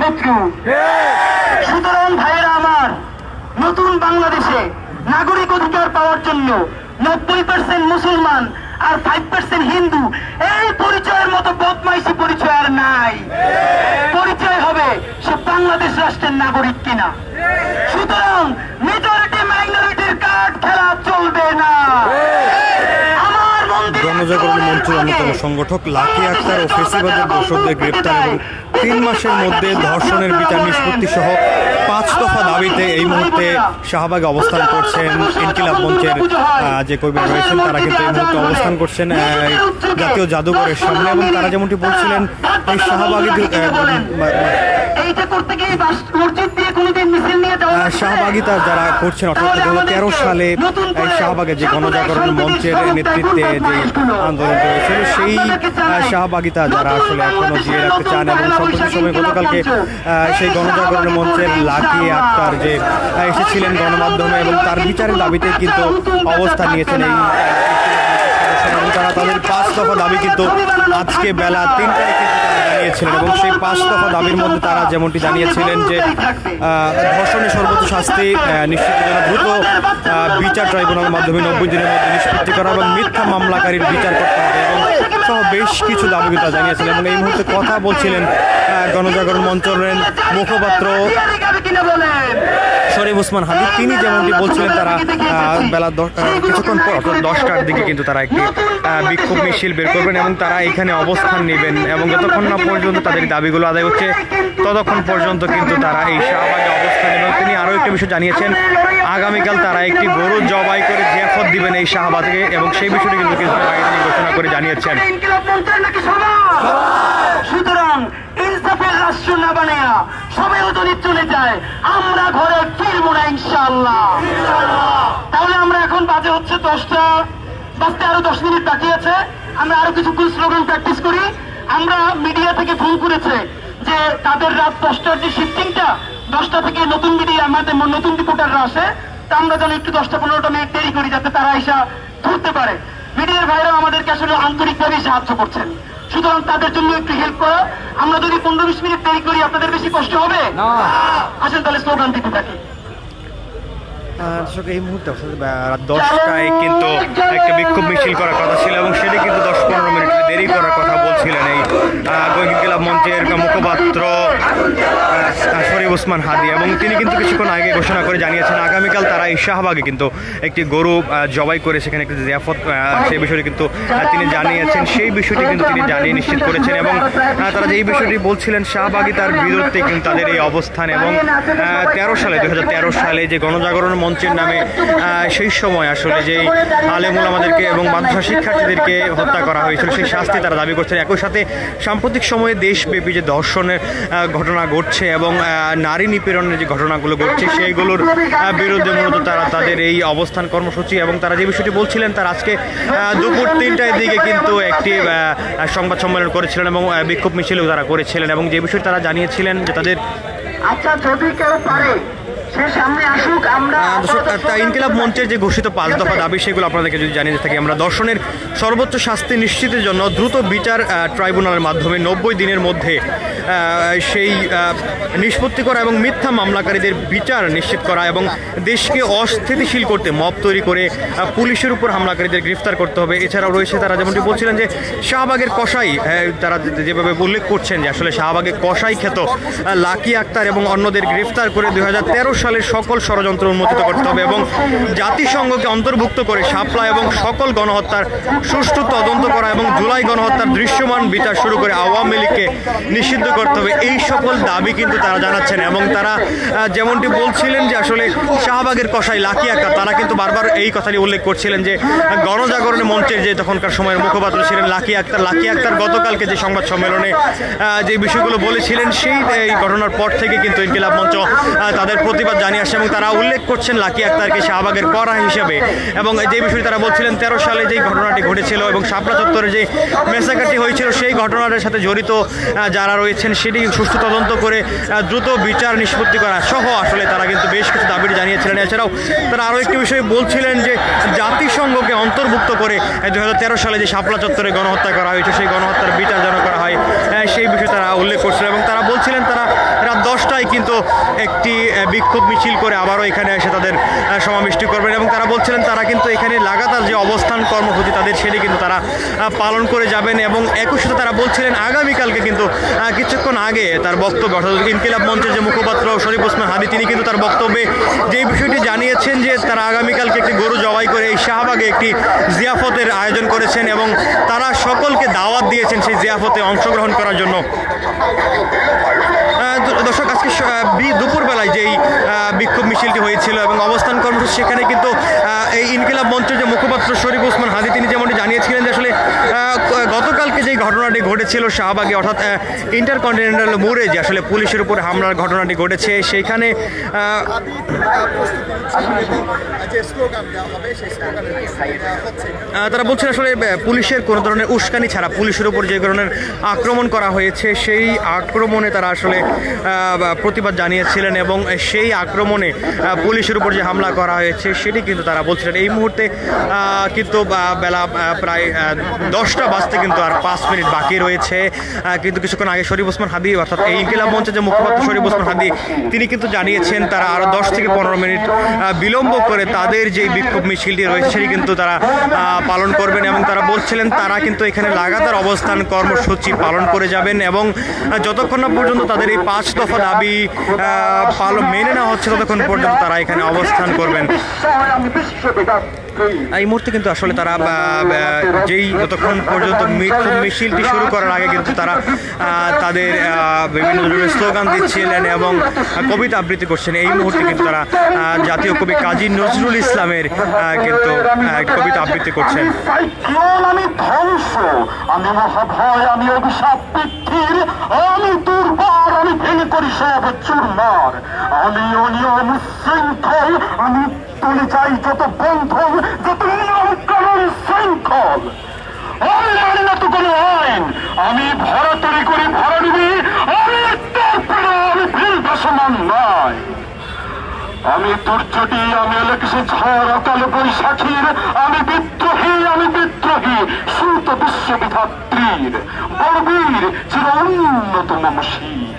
শত্রু। সুতরাং ভাইয়েরা আমার, নতুন বাংলাদেশে নাগরিক অধিকার পাওয়ার জন্য 90% মুসলমান আর 5% হিন্দু, এই পরিচয়ের মতো বদমাইশি পরিচয় আর নাই। পরিচয় হবে সে বাংলাদেশ রাষ্ট্রের নাগরিক কিনা। সুতরাং মেজরিটি মাইনরিটির কার্ড খেলা চলবে না। গণজাগরণ মঞ্চের অন্যতম সংগঠক লাকি আক্তার ও ফেসিবাদের দর্শকদের গ্রেপ্তার এবং 3 মাসের মধ্যে ধর্ষণের বিচার নিষ্পত্তি সহ 5 দফা দাবিতে এই মুহূর্তে শাহবাগে অবস্থান করছেন ইনকিলাব মঞ্চের যে কর্মীরা রয়েছেন। তারা কিন্তু এই মুহূর্তে অবস্থান করছেন জাতীয় জাদুঘরের সামনে এবং তারা যেমনটি বলছিলেন এই শাহবাগিতা যারা করছেন অর্থাৎ 2013 সালে এই শাহবাগে যে গণজাগরণ মঞ্চের নেতৃত্বে যে আন্দোলন হয়েছিল সেই শাহবাগিতা যারা আসলে এখনো দিয়ে রাখতে চান এবং সম্প্রতি সময় গতকালকে সেই গণজাগরণ মঞ্চের লাকি আক্তার যে এসেছিলেন গণমাধ্যমে এবং তার বিচারের দাবিতে কিন্তু অবস্থান নিয়েছেন এই এবং তারা তাদের 5 দফা দাবি কিন্তু আজকে বেলা 3টায় কিন্তু জানিয়েছিলেন এবং সেই 5 দফা দাবির মধ্যে তারা যেমনটি জানিয়েছিলেন যে ধর্ষণের সর্বোচ্চ শাস্তি নিশ্চিতের জন্য দ্রুত বিচার ট্রাইব্যুনালের মাধ্যমে 90 দিনের মধ্যে নিষ্পত্তি করা এবং মিথ্যা মামলাকারীর বিচার করতে হবে এবং সহ বেশ কিছু দাবি তারা জানিয়েছিলেন এবং এই মুহূর্তে কথা বলছিলেন গণজাগরণ মঞ্চের মুখপাত্র শরীফ ওসমান হাদি। তিনি যেমনটি বলছিলেন তারা বেলা কিছুক্ষণ পর অর্থাৎ 10টার দিকে কিন্তু তারা একটি বিক্ষোভ মিছিল বের করবেন এবং তারা এখানে অবস্থান নেবেন এবং যতক্ষণ না পর্যন্ত তাদের দাবিগুলো আদায় হচ্ছে ততক্ষণ পর্যন্ত কিন্তু তারা এই শাহবাগে অবস্থান নেবেন। তিনি আরও একটি বিষয় জানিয়েছেন আগামীকাল তারা একটি গরু জবাই করে জিয়াফত দিবেন এই শাহবাগে এবং সেই বিষয়টি কিন্তু কিছুদিন আগে তিনি ঘোষণা করে জানিয়েছেন। সুতরাং ইনসাফের রাষ্ট্র না বানায়া সবাই যদি চলে যায় আমরা ঘরে ফিরবো না ইনশাআল্লাহ। তাহলে আমরা এখন বাজে হচ্ছে 10টা বাজতে আরো 10 মিনিট বাকি আছে। আমরা আরো কিছুক্ষণ স্লোগান প্র্যাকটিস করি। আমরা মিডিয়া থেকে ফোন করেছে যে তাদের রাত 10টার যে শিফটিংটা 10টা থেকে নতুন মিডিয়া আমাদের নতুন রিপোর্টাররা আসে, তা আমরা যেন একটু 10টা-15টা মিনিট দেরি করি যাতে তারা এসে ধরতে পারে। মিডিয়ার ভাইরা আমাদেরকে আসলে আন্তরিকভাবে সাহায্য করছেন, সুতরাং তাদের জন্য একটু হেল্প করো। আমরা যদি 15-20 মিনিট দেরি করি আপনাদের বেশি কষ্ট হবে না। আসেন তাহলে স্লোগান দিতে থাকি। এই মুহূর্তে রাত 10টায় কিন্তু একটা বিক্ষোভ মিছিল করার কথা ছিল এবং সেটি কিন্তু 10-15 মিনিট দেরি করার কথা বলছিলেন এই ইনকিলাব মঞ্চের মুখপাত্র শরীফ ওসমান হাদি এবং তিনি কিন্তু কিছুক্ষণ আগে ঘোষণা করে জানিয়েছেন আগামীকাল তারা এই শাহবাগে কিন্তু একটি গরু জবাই করে সেখানে একটি জিয়াফত সেই বিষয়টি কিন্তু তিনি জানিয়েছেন। সেই বিষয়টি কিন্তু তিনি জানিয়ে নিশ্চিত করেছেন এবং তারা যে এই বিষয়টি বলছিলেন শাহবাগী তার বিরুদ্ধে কিন্তু তাদের এই অবস্থান এবং 2013 সালে যে গণজাগরণ মঞ্চের নামে সেই সময় আসলে যে আলেমুল আমাদেরকে এবং মাদ্রাসা শিক্ষার্থীদেরকে হত্যা করা হয়েছিল সেই শাস্তি তারা দাবি করছেন। একই সাথে সাম্প্রতিক সময়ে দেশব্যাপী যে ধর্ষণের ঘটনা ঘটছে এবং নারী নিপীড়নের যে ঘটনাগুলো ঘটছে সেইগুলোর বিরুদ্ধে মূলত তারা তাদের এই অবস্থান কর্মসূচি এবং তারা যে বিষয়টি বলছিলেন তারা আজকে দুপুর 3টার দিকে কিন্তু একটি সংবাদ সম্মেলন করেছিলেন এবং বিক্ষোভ মিছিলও তারা করেছিলেন এবং যে বিষয়টি তারা জানিয়েছিলেন যে তাদের যদি কেউ পারে ইনকিলাব মঞ্চের যে ঘোষিত 5 দফা দাবি সেগুলো আপনাদেরকে যদি জানিয়ে থাকি আমরা দর্শনের সর্বোচ্চ শাস্তি নিশ্চিতের জন্য দ্রুত বিচার ট্রাইব্যুনালের মাধ্যমে 90 দিনের মধ্যে সেই নিষ্পত্তি করা এবং মিথ্যা মামলাকারীদের বিচার নিশ্চিত করা এবং দেশকে অস্থিতিশীল করতে মব তৈরি করে পুলিশের উপর হামলাকারীদের গ্রেফতার করতে হবে। এছাড়াও রয়েছে তারা যেমনটি বলছিলেন যে শাহবাগের কসাই তারা যেভাবে উল্লেখ করছেন যে আসলে শাহবাগের কসাই খ্যাত লাকি আক্তার এবং অন্যদের গ্রেফতার করে 2013 সালের সকল ষড়যন্ত্র উন্মোচিত করতে হবে এবং জাতিসংঘকে অন্তর্ভুক্ত করে শাপলা এবং সকল গণহত্যার সুষ্ঠু তদন্ত করা এবং জুলাই গণহত্যার দৃশ্যমান বিচার শুরু করে আওয়ামী লীগকে নিষিদ্ধ করতে হবে। এই সকল দাবি কিন্তু তারা জানাচ্ছেন এবং তারা যেমনটি বলছিলেন যে আসলে শাহবাগের কসাই লাকি আক্তার তারা কিন্তু বারবার এই কথাটি উল্লেখ করছিলেন যে গণজাগরণের মঞ্চের যে তখনকার সময়ের মুখপাত্র ছিলেন লাকি আক্তার গতকালকে যে সংবাদ সম্মেলনে যে বিষয়গুলো বলেছিলেন সেই এই ঘটনার পর থেকে কিন্তু ইনকিলাব মঞ্চ তাদের প্রতিবাদ জানিয়ে আসছে এবং তারা উল্লেখ করছেন লাকি আক্তারকে শাহবাগের করা হিসেবে এবং যে বিষয়টি তারা বলছিলেন 13 সালে যেই ঘটনাটি ঘটেছিল এবং শাপলা চত্বরে যে মেসাকাটি হয়েছিল সেই ঘটনার সাথে জড়িত যারা রয়েছেন সেটি সুষ্ঠু তদন্ত করে দ্রুত বিচার নিষ্পত্তি করা সহ আসলে তারা কিন্তু বেশ কিছু দাবি জানিয়েছিলেন। এছাড়াও তারা আরও একটি বিষয় বলছিলেন যে জাতিসংঘকে অন্তর্ভুক্ত করে 2013 সালে যে শাপলা চত্বরে গণহত্যা করা হয়েছে সেই গণহত্যার বিচার যেন করা হয় সেই বিষয়ে তারা উল্লেখ করছিলেন এবং তারা বলছিলেন তারা রাত বিক্ষোভ মিছিল করে আবারও এখানে এসে তাদের সমাবেশটি করবেন এবং তারা বলছিলেন তারা কিন্তু এখানে লাগাতার যে অবস্থান কর্মসূচি তাদের সেটি কিন্তু তারা পালন করে যাবেন এবং একই সাথে তারা বলছিলেন আগামীকালকে কিন্তু কিছুক্ষণ আগে তার বক্তব্য অর্থাৎ ইনকিলাব মঞ্চের যে মুখপাত্র শরীফ ওসমান হাদী তিনি কিন্তু তার বক্তব্যে যে বিষয়টি জানিয়েছেন যে তারা আগামীকালকে একটি গরু জবাই করে এই শাহবাগে একটি জিয়াফতের আয়োজন করেছেন এবং তারা সকলকে দাওয়াত দিয়েছেন সেই জিয়াফতে অংশগ্রহণ করার জন্য। দর্শক আজকে দুপুরবেলায় যেই বিক্ষোভ মিছিলটি হয়েছিল এবং অবস্থান কর্মসূচি সেখানে কিন্তু এই ইনকিলাব মঞ্চের যে মুখপাত্র শরীফ ওসমান হাদী তিনি যেমনটি জানিয়েছিলেন যে আসলে গতকালকে যে ঘটনাটি ঘটেছিল শাহবাগে অর্থাৎ ইন্টারকন্টিনেন্টাল মোড়ে যে আসলে পুলিশের উপরে হামলার ঘটনাটি ঘটেছে সেইখানে তারা বলছেন আসলে পুলিশের কোনো ধরনের উস্কানি ছাড়া পুলিশের উপর যে ধরনের আক্রমণ করা হয়েছে সেই আক্রমণে তারা আসলে প্রতিবাদ জানিয়েছিলেন এবং সেই আক্রমণে পুলিশের উপর যে হামলা করা হয়েছে সেটি কিন্তু তারা বলছিলেন। এই মুহূর্তে কিন্তু বেলা প্রায় 10টা বাজতে কিন্তু আর 5 মিনিট বাকি রয়েছে, কিন্তু কিছুক্ষণ আগে শরীফ ওসমান হাদী অর্থাৎ এই ইনকিলাব মঞ্চের যে মুখপাত্র শরীফ ওসমান হাদী তিনি কিন্তু জানিয়েছেন তারা আরও 10 থেকে 15 মিনিট বিলম্ব করে তাদের যে বিক্ষোভ মিছিলটি রয়েছে সেটি কিন্তু তারা পালন করবেন এবং তারা বলছিলেন তারা কিন্তু এখানে লাগাতার অবস্থান কর্মসূচি পালন করে যাবেন এবং যতক্ষণ না পর্যন্ত তাদের এই 5 দফা দাবি মেনে নেওয়া হচ্ছে ততক্ষণ পর্যন্ত তারা এখানে অবস্থান করবেন। এই মুহূর্তে কিন্তু আসলে তারা যেই যতক্ষণ পর্যন্ত মিছিলটি শুরু করার আগে কিন্তু তারা তাদের বিভিন্ন ধরনের স্লোগান দিচ্ছিলেন এবং কবিতা আবৃত্তি করছেন। এই মুহূর্তে কিন্তু তারা জাতীয় কবি কাজী নজরুল ইসলামের কিন্তু কবিতা আবৃত্তি করছেন। আমি ধ্বংস, আমি মহাভয়, আমি অভিশাপ পৃথিবীর, আমি দুর্বার, আমি ভেঙে করি সব চুরমার, আমি অনিয়ম শৃঙ্খল, আমি তুলে যাই যত বন্ধন, যত নিয়ম কানুন শৃঙ্খল, আমি মানি না তো কোনো আইন, আমি ভরা তৈরি করি ভরা নিবি, আমি তারপরে আমি ভিল ভাসমান নয়, আমি দুর্যোগী, আমি এলাকাশে ঝড় অকাল বৈশাখীর, আমি বিদ্রোহী, আমি বিদ্রোহী সুত বিশ্ববিধাত্রীর বড়বীর চির উন্নত মমশীর,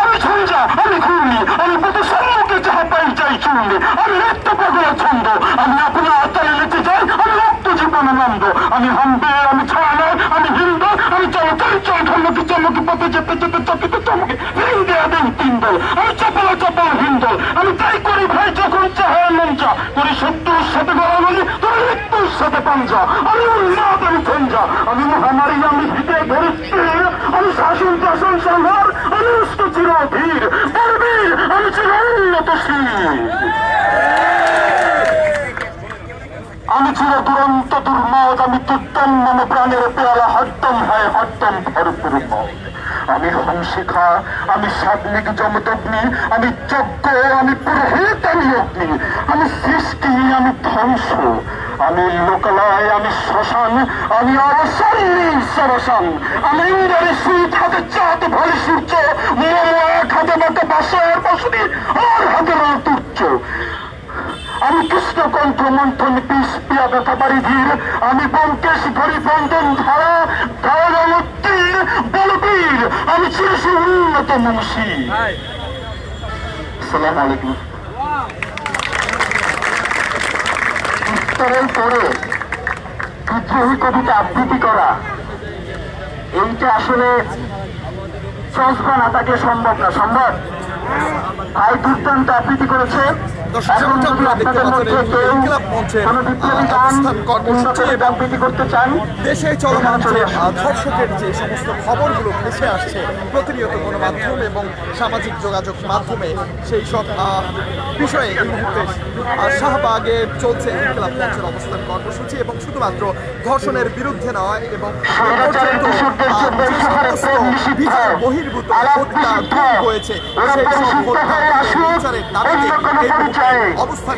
আমি ঝঞ্ঝা, আমি ঘূর্ণি, আমি কত সম্মুখে যাহা পাই যাই চূর্ণি, আমি রক্ত পাগলা ছন্দ, আমি আপনার আত্মায় লেগে যাই, আমি রক্ত জীবন আনন্দ, আমি হামবে, আমি ছাড়া, আমি হিন্দু, আমি চলচাই চল ধর্মকে চমকে পথে যেতে যেতে চকিতে চমকে হিন্দে আদেন তিন দল, আমি চপলা চপল হিন্দল, আমি তাই করি ভাই যখন চাহার মঞ্চা করি শত্রুর সাথে গড়াগড়ি, তোর মৃত্যুর সাথে পাঞ্জা, আমি উন্মাদ, আমি ঝঞ্ঝা, আমি মহামারী, আমি হিতে ধরিত্রীর, আমি শাসন শাসন সংহার, আমি উষ্ট চিরধীর বলবীর, আমি চির উন্নতশীল, আমি চির দুরন্ত দুর্মদ, আমি তুর্তম মম প্রাণের পেয়ালা হরদম হয় হরদম ভরপুর মদ, আমি হংসিখা, আমি সাবনিক যমদগ্নি, আমি যজ্ঞ, আমি পুরোহিত, আমি অগ্নি, আমি সৃষ্টি, আমি ধ্বংস, আমি লোকালয়, আমি শ্মশান, আমি অবসান সরসান, আমি ইন্দ্রের শীত হাতে চাঁদ ভরে সূর্য, মম এক হাতে মতো বাসার বসনি আর হাতে তুচ্ছ, আমি কৃষ্ণকণ্ঠ মন্থন পিস পিয়া ব্যথা বাড়ি ধীর, আমি বঙ্কেশ ধরি বন্ধন ধারা ধারণীর বলবীর, আমি চিরসু উন্নত মমশী। আসসালামু আলাইকুম। উত্তরের পরে বিদ্রোহী কবিতা আবৃত্তি করা এইটা আসলে সহজবা না থাকলে সম্ভব না, সম্ভব ভাই দুর্দান্ত আবৃত্তি করেছে। এখন যদি আপনাদের মধ্যে কেউ কোনো বিপ্লবী গান আবৃত্তি করতে চান, দেশে চলমান ধর্ষকের যে সমস্ত খবরগুলো ভেসে আসছে প্রতিনিয়ত গণমাধ্যম এবং সামাজিক যোগাযোগ মাধ্যমে, সেই সব বিষয়ে এই মুহূর্তে শাহবাগে চলছে ইনকিলাব মঞ্চের অবস্থান কর্মসূচি এবং শুধুমাত্র ধর্ষণের বিরুদ্ধে নয় এবং বহির্ভূত হত্যা হয়েছে সেই সব বিচারের দাবিতে অবস্থান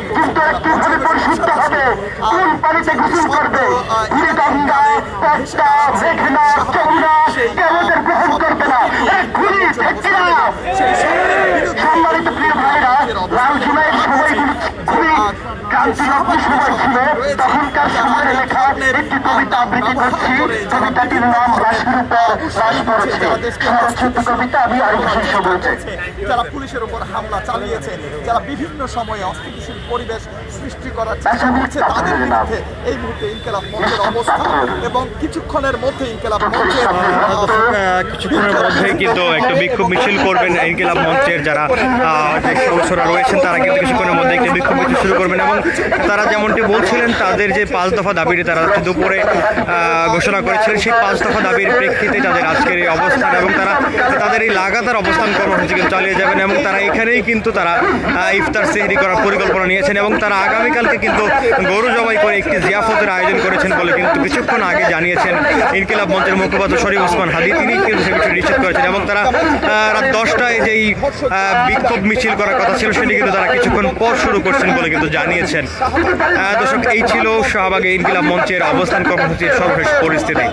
সম্মানিত প্রিয় ভাইরা, লাল জুলাইয়ের সময়গুলো খুবই ক্রান্তিলগ্ন সময় ছিল, তখনকার সময়ের লেখা একটি কবিতা আবৃত্তি করছি। কবিতাটির নাম লাশের উপর লাশ পড়েছে। সত্যি কবিতা আমি আরো শীর্ষ বলছে। যারা পুলিশের উপর হামলা চালিয়েছে, যারা বিভিন্ন সময়ে অস্থিতিশীল পরিবেশ সৃষ্টি করার চেষ্টা করছে, তাদের বিরুদ্ধে এই মুহূর্তে ইনকিলাব মঞ্চের অবস্থান এবং কিছুক্ষণের মধ্যে ইনকিলাব মঞ্চের কিছুক্ষণের মধ্যেই কিন্তু একটা বিক্ষোভ মিছিল করবেন ইনকিলাব মঞ্চের যারা যে সদস্যরা রয়েছেন, তারা কিন্তু কিছুক্ষণের মধ্যে একটি বিক্ষোভ মিছিল শুরু করবেন এবং তারা যেমনটি বলছিলেন তাদের যে 5 দফা দাবিটি তারা দুপুরে ঘোষণা করেছিলেন, সেই 5 দফা দাবির প্রেক্ষিতে তাদের আজকের এই অবস্থান এবং তারা তাদের এই লাগাতার অবস্থান কর্মসূচি কিন্তু চালিয়ে যাবেন এবং তারা এখানেই কিন্তু তারা ইফতার সেহরি করার পরিকল্পনা নিয়েছেন এবং তারা আগামীকালকে কিন্তু গরু জবাই করে একটি জিয়াফতের আয়োজন করেছেন বলে কিন্তু কিছুক্ষণ আগে জানিয়েছেন ইনকিলাব মঞ্চের মুখপাত্র শরীফ ওসমান হাদি। তিনি কিন্তু সে বিষয়ে নিশ্চিত করেছেন এবং তারা রাত 10টায় যেই বিক্ষোভ মিছিল করার কথা ছিল সেটি কিন্তু তারা কিছুক্ষণ পর শুরু করছেন বলে কিন্তু জানিয়েছেন। দর্শক, এই ছিল শাহবাগে ইনকিলাব মঞ্চের অবস্থান কর্মসূচির সর্বশেষ পরিস্থিতি।